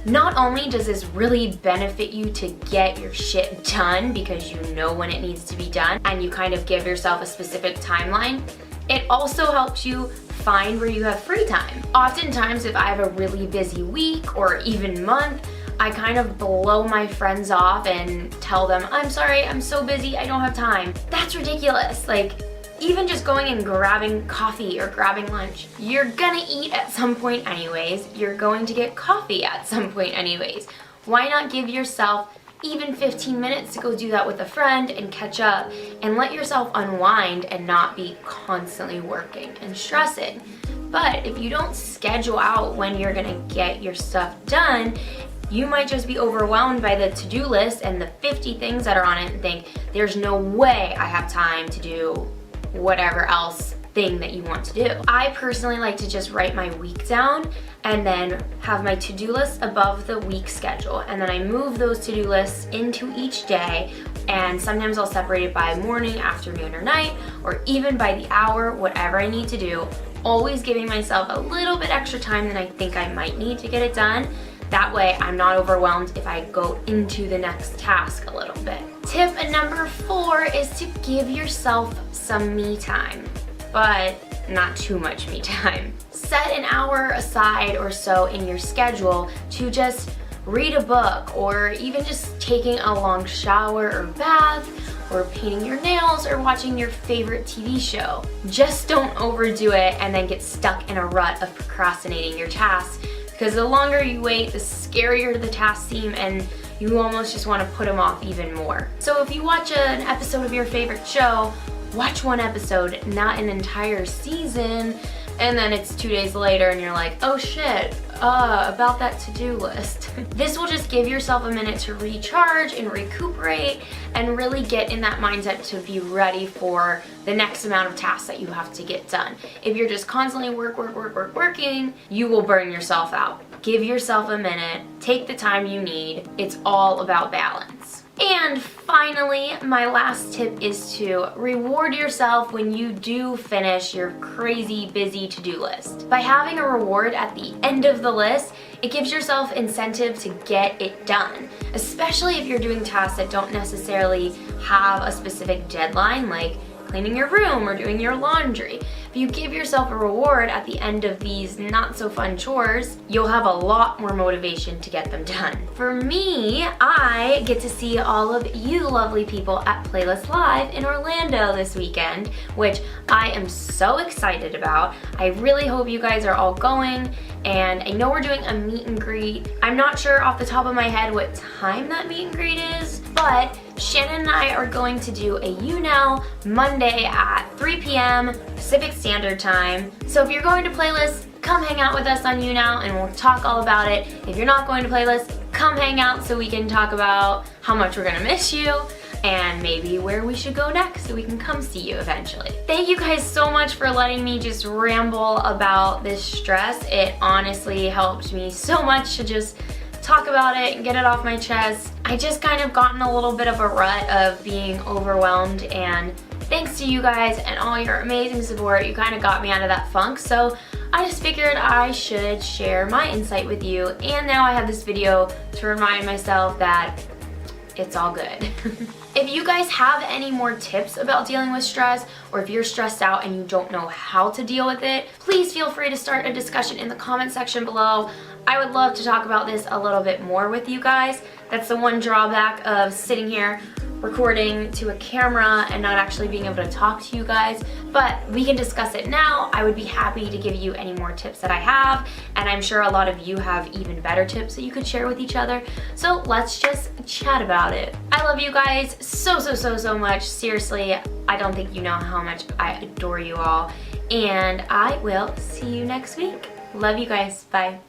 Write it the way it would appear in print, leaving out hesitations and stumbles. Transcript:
Not only does this really benefit you to get your shit done because you know when it needs to be done and you kind of give yourself a specific timeline, it also helps you find where you have free time. Oftentimes, if I have a really busy week or even month, I kind of blow my friends off and tell them, I'm sorry, I'm so busy, I don't have time. That's ridiculous. Like, even just going and grabbing coffee or grabbing lunch, you're gonna eat at some point anyways. You're going to get coffee at some point anyways. Why not give yourself even 15 minutes to go do that with a friend and catch up and let yourself unwind and not be constantly working and stressing? But if you don't schedule out when you're gonna get your stuff done, you might just be overwhelmed by the to-do list and the 50 things that are on it and think, there's no way I have time to do whatever else thing that you want to do. I personally like to just write my week down and then have my to-do list above the week schedule, and then I move those to-do lists into each day, and sometimes I'll separate it by morning, afternoon, or night, or even by the hour, whatever I need to do, always giving myself a little bit extra time than I think I might need to get it done. That way I'm not overwhelmed if I go into the next task a little bit. Tip number 4 is to give yourself some me time, but not too much me time. Set an hour aside or so in your schedule to just read a book, or even just taking a long shower or bath, or painting your nails, or watching your favorite TV show. Just don't overdo it and then get stuck in a rut of procrastinating your tasks, because the longer you wait, the scarier the tasks seem, and you almost just want to put them off even more. So if you watch an episode of your favorite show, watch one episode, not an entire season, and then it's 2 days later and you're like, oh shit, about that to-do list. This will just give yourself a minute to recharge and recuperate and really get in that mindset to be ready for the next amount of tasks that you have to get done. If you're just constantly working, you will burn yourself out. Give yourself a minute, take the time you need. It's all about balance. And finally, my last tip is to reward yourself when you do finish your crazy busy to-do list. By having a reward at the end of the list, it gives yourself incentive to get it done, especially if you're doing tasks that don't necessarily have a specific deadline, like cleaning your room or doing your laundry. If you give yourself a reward at the end of these not so fun chores, you'll have a lot more motivation to get them done. For me, I get to see all of you lovely people at Playlist Live in Orlando this weekend, which I am so excited about. I really hope you guys are all going, and I know we're doing a meet and greet. I'm not sure off the top of my head what time that meet and greet is, but Shannon and I are going to do a YouNow Monday at 3 p.m. Pacific Standard Time. So if you're going to Playlist, come hang out with us on YouNow and we'll talk all about it. If you're not going to Playlist, come hang out so we can talk about how much we're gonna miss you and maybe where we should go next so we can come see you eventually. Thank you guys so much for letting me just ramble about this stress. It honestly helped me so much to just talk about it and get it off my chest. I just kind of gotten a little bit of a rut of being overwhelmed, and thanks to you guys and all your amazing support, you kind of got me out of that funk. So I just figured I should share my insight with you, and now I have this video to remind myself that it's all good. If you guys have any more tips about dealing with stress, or if you're stressed out and you don't know how to deal with it, please feel free to start a discussion in the comment section below. I would love to talk about this a little bit more with you guys. That's the one drawback of sitting here recording to a camera and not actually being able to talk to you guys, but we can discuss it now. I would be happy to give you any more tips that I have, and I'm sure a lot of you have even better tips that you could share with each other. So let's just chat about it. I love you guys so much. Seriously, I don't think you know how much I adore you all, and I will see you next week. Love you guys. Bye.